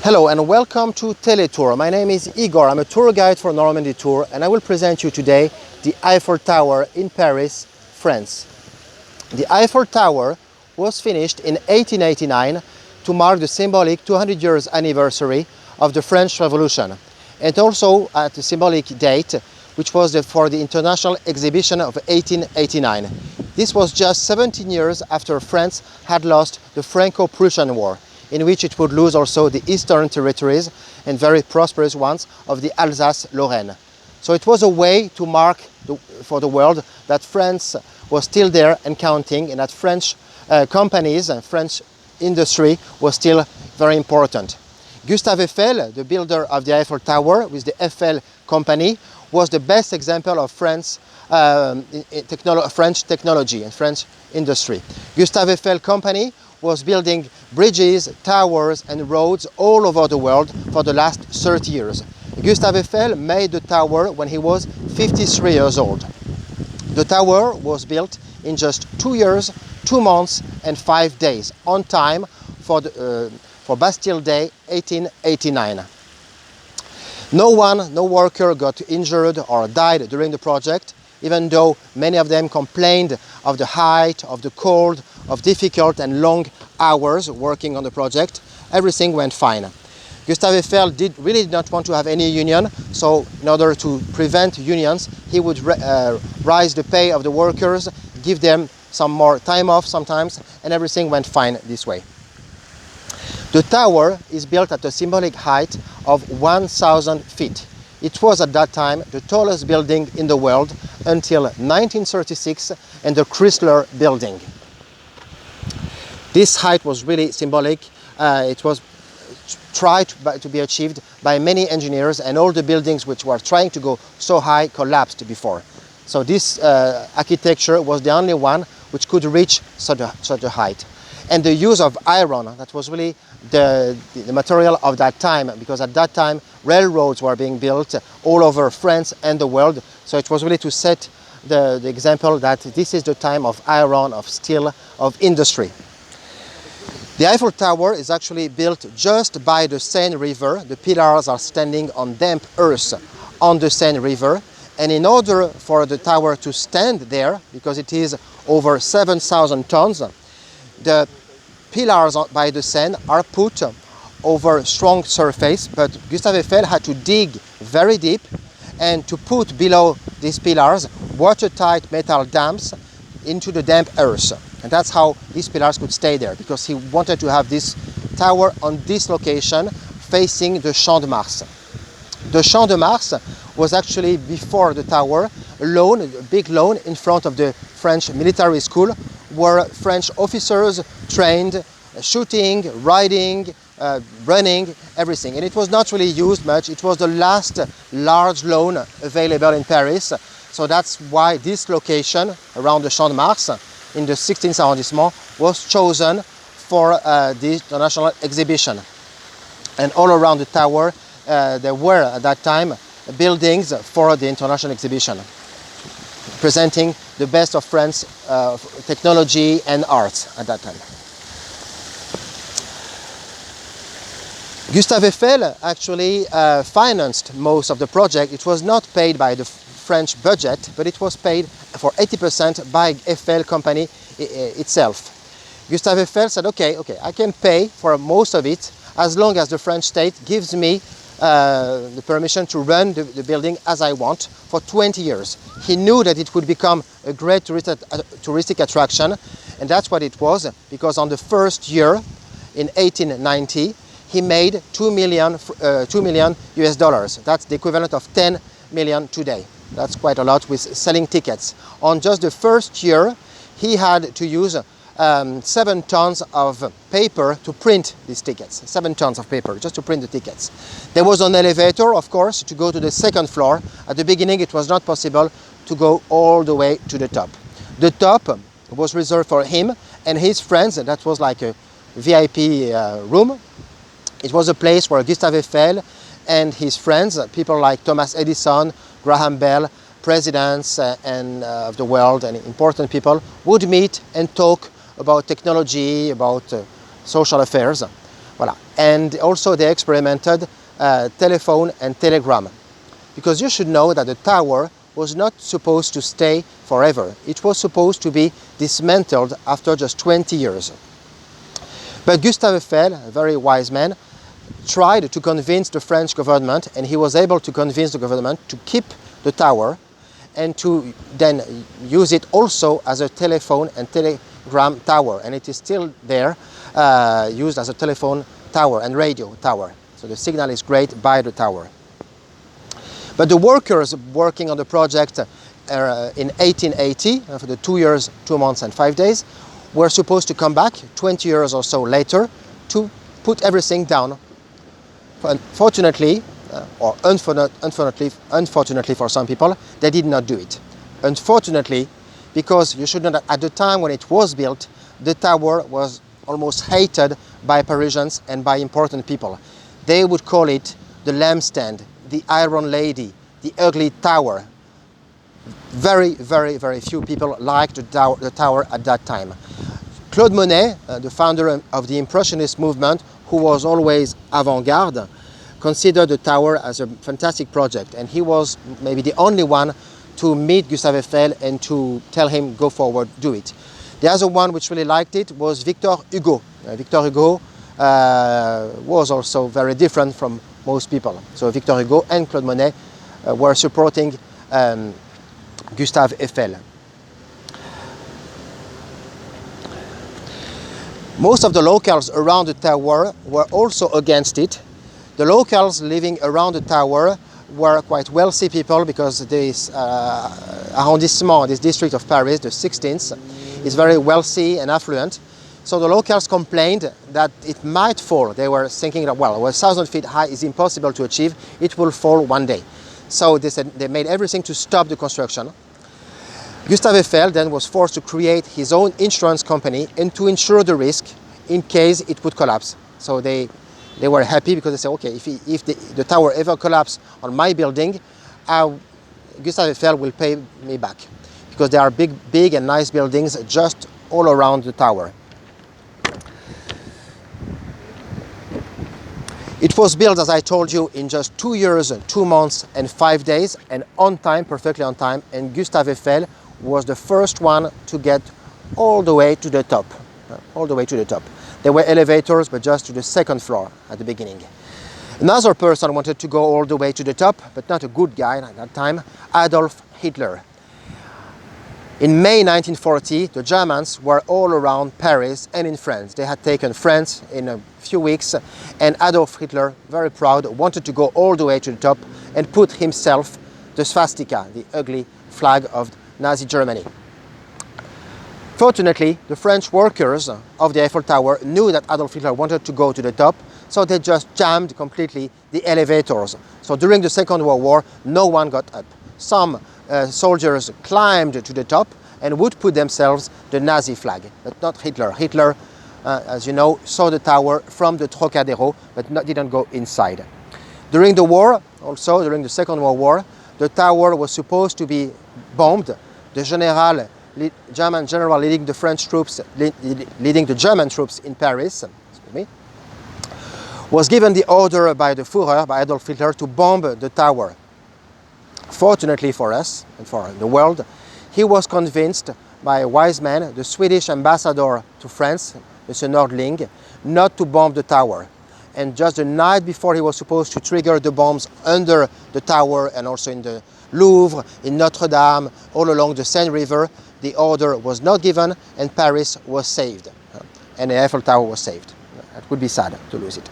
Hello and welcome to Teletour. My name is Igor. I'm a tour guide for Normandy Tour and I will present you today the Eiffel Tower in Paris, France. The Eiffel Tower was finished in 1889 to mark the symbolic 200 years anniversary of the French Revolution, and also at a symbolic date which was for the International Exhibition of 1889. This was just 17 years after France had lost the Franco-Prussian War, in which it would lose also the eastern territories and very prosperous ones of the Alsace-Lorraine. So it was a way to mark for the world that France was still there and counting, and that French companies and French industry was still very important. Gustave Eiffel, the builder of the Eiffel Tower with the Eiffel company, was the best example of French technology and French industry. Gustave Eiffel company was building bridges, towers and roads all over the world for the last 30 years. Gustave Eiffel made the tower when he was 53 years old. The tower was built in just 2 years, 2 months and 5 days, on time for Bastille Day 1889. No worker got injured or died during the project, even though many of them complained of the height, of the cold, of difficult and long hours working on the project. Everything went fine. Gustave Eiffel really did not want to have any union, so in order to prevent unions, he would raise the pay of the workers, give them some more time off sometimes, and everything went fine this way. The tower is built at a symbolic height of 1,000 feet. It was at that time the tallest building in the world until 1936 and the Chrysler building. This height was really symbolic. It was tried to be achieved by many engineers, and all the buildings which were trying to go so high collapsed before. So this architecture was the only one which could reach such a height. And the use of iron, that was really the material of that time, because at that time railroads were being built all over France and the world. So it was really to set the example that this is the time of iron, of steel, of industry. The Eiffel Tower is actually built just by the Seine River. The pillars are standing on damp earth on the Seine River. And in order for the tower to stand there, because it is over 7,000 tons, the pillars by the Seine are put over strong surface, but Gustave Eiffel had to dig very deep and to put below these pillars watertight metal dams into the damp earth. And that's how these pillars could stay there, because he wanted to have this tower on this location facing the Champ de Mars. The Champ de Mars was actually, before the tower, a big lawn in front of the French military school, where French officers trained shooting, riding, running, everything. And it was not really used much. It was the last large lawn available in Paris. So that's why this location around the Champ de Mars in the 16th arrondissement was chosen for the international exhibition. And all around the tower there were at that time buildings for the international exhibition, presenting the best of France technology and arts at that time. Gustave Eiffel actually financed most of the project. It was not paid by the French budget, but it was paid for 80% by Eiffel company itself. Gustave Eiffel said, okay, I can pay for most of it as long as the French state gives me the permission to run the building as I want for 20 years. He knew that it would become a great touristic attraction, and that's what it was, because on the first year, in 1890, he made 2 million US dollars. That's the equivalent of 10 million today. That's quite a lot with selling tickets. On just the first year, he had to use 7 tons of paper to print these tickets. 7 tons of paper just to print the tickets. There was an elevator, of course, to go to the second floor. At the beginning, it was not possible to go all the way to the top. The top was reserved for him and his friends. That was like a VIP room. It was a place where Gustave Eiffel and his friends, people like Thomas Edison, Graham Bell, presidents of the world and important people, would meet and talk about technology, about social affairs. Voilà. And also they experimented telephone and telegram. Because you should know that the tower was not supposed to stay forever. It was supposed to be dismantled after just 20 years. But Gustave Eiffel, a very wise man, tried to convince the French government, and he was able to convince the government to keep the tower and to then use it also as a telephone and telegram tower. And it is still there, used as a telephone tower and radio tower. So the signal is great by the tower. But the workers working on the project in 1880, for the 2 years, 2 months and 5 days, were supposed to come back 20 years or so later to put everything down. Unfortunately, or unfortunately for some people, they did not do it. Unfortunately, because you should know that at the time when it was built, the tower was almost hated by Parisians and by important people. They would call it the lampstand, the Iron Lady, the ugly tower. Very, very, very few people liked the tower at that time. Claude Monet, the founder of the Impressionist movement, who was always avant-garde, considered the tower as a fantastic project, and he was maybe the only one to meet Gustave Eiffel and to tell him, go forward, do it. The other one which really liked it was Victor Hugo. Victor Hugo was also very different from most people. So Victor Hugo and Claude Monet were supporting Gustave Eiffel. Most of the locals around the tower were also against it. The locals living around the tower were quite wealthy people, because this arrondissement, this district of Paris, the 16th, is very wealthy and affluent. So the locals complained that it might fall. They were thinking that, well, 1,000 feet high is impossible to achieve. It will fall one day. So they said they made everything to stop the construction. Gustave Eiffel then was forced to create his own insurance company and to insure the risk in case it would collapse. So they were happy, because they said, okay, if the tower ever collapses on my building, Gustave Eiffel will pay me back, because there are big and nice buildings just all around the tower. It was built, as I told you, in just 2 years, 2 months and 5 days, and on time, perfectly on time, and Gustave Eiffel was the first one to get all the way to the top, all the way to the top. There were elevators, but just to the second floor at the beginning. Another person wanted to go all the way to the top, but not a good guy at that time, Adolf Hitler. In May 1940, the Germans were all around Paris and in France. They had taken France in a few weeks, and Adolf Hitler, very proud, wanted to go all the way to the top and put himself the swastika, the ugly flag of Nazi Germany. Fortunately, the French workers of the Eiffel Tower knew that Adolf Hitler wanted to go to the top, so they just jammed completely the elevators. So during the Second World War, no one got up. Some soldiers climbed to the top and would put themselves the Nazi flag, but not Hitler. Hitler, as you know, saw the tower from the Trocadero, but didn't go inside. During the war, also during the Second World War, the tower was supposed to be bombed. The German general leading the French troops, leading the German troops in Paris, was given the order by the Führer, by Adolf Hitler, to bomb the tower. Fortunately for us and for the world, he was convinced by a wise man, the Swedish ambassador to France, Mr. Nordling, not to bomb the tower. And just the night before he was supposed to trigger the bombs under the tower and also in the Louvre, in Notre Dame, all along the Seine River, the order was not given and Paris was saved. And the Eiffel Tower was saved. It would be sad to lose it.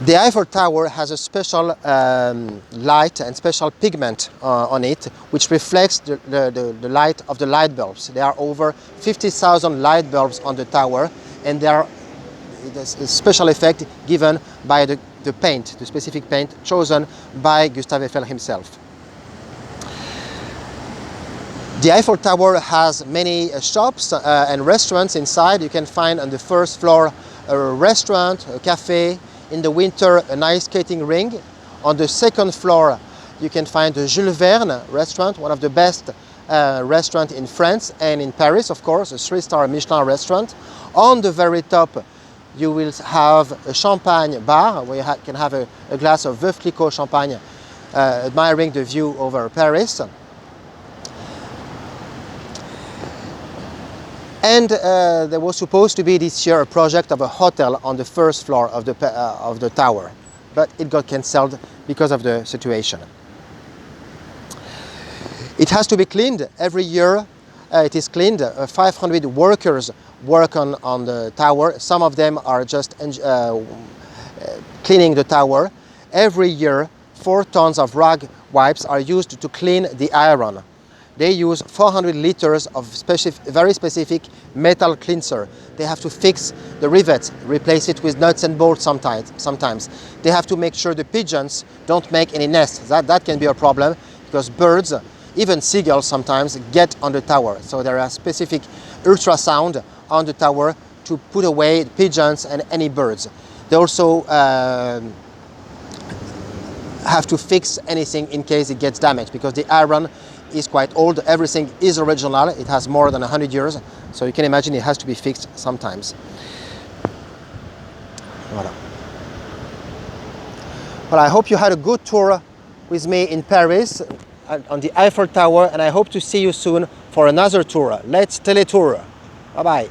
The Eiffel Tower has a special light and special pigment on it, which reflects the light of the light bulbs. There are over 50,000 light bulbs on the tower, and there are a special effect given by the paint, the specific paint chosen by Gustave Eiffel himself. The Eiffel Tower has many shops and restaurants inside. You can find on the first floor a restaurant, a cafe, in the winter an ice skating ring. On the second floor you can find the Jules Verne restaurant, one of the best restaurants in France and in Paris, of course, a 3-star Michelin restaurant. On the very top you will have a champagne bar where you can have a glass of Veuve Clicquot champagne, admiring the view over Paris. And there was supposed to be this year a project of a hotel on the first floor of the tower, but it got cancelled because of the situation. It has to be cleaned every year. It is cleaned. 500 workers work on the tower. Some of them are just cleaning the tower. Every year, 4 tons of rag wipes are used to clean the iron. They use 400 liters of very specific metal cleanser. They have to fix the rivets, replace it with nuts and bolts sometimes. They have to make sure the pigeons don't make any nests. That can be a problem because birds, even seagulls sometimes, get on the tower. So there are specific ultrasound on the tower to put away pigeons and any birds. They also have to fix anything in case it gets damaged because the iron is quite old. Everything is original. It has more than 100 years. So you can imagine it has to be fixed sometimes. Voilà. Well, I hope you had a good tour with me in Paris on the Eiffel Tower, and I hope to see you soon for another tour. Let's teletour. Bye-bye.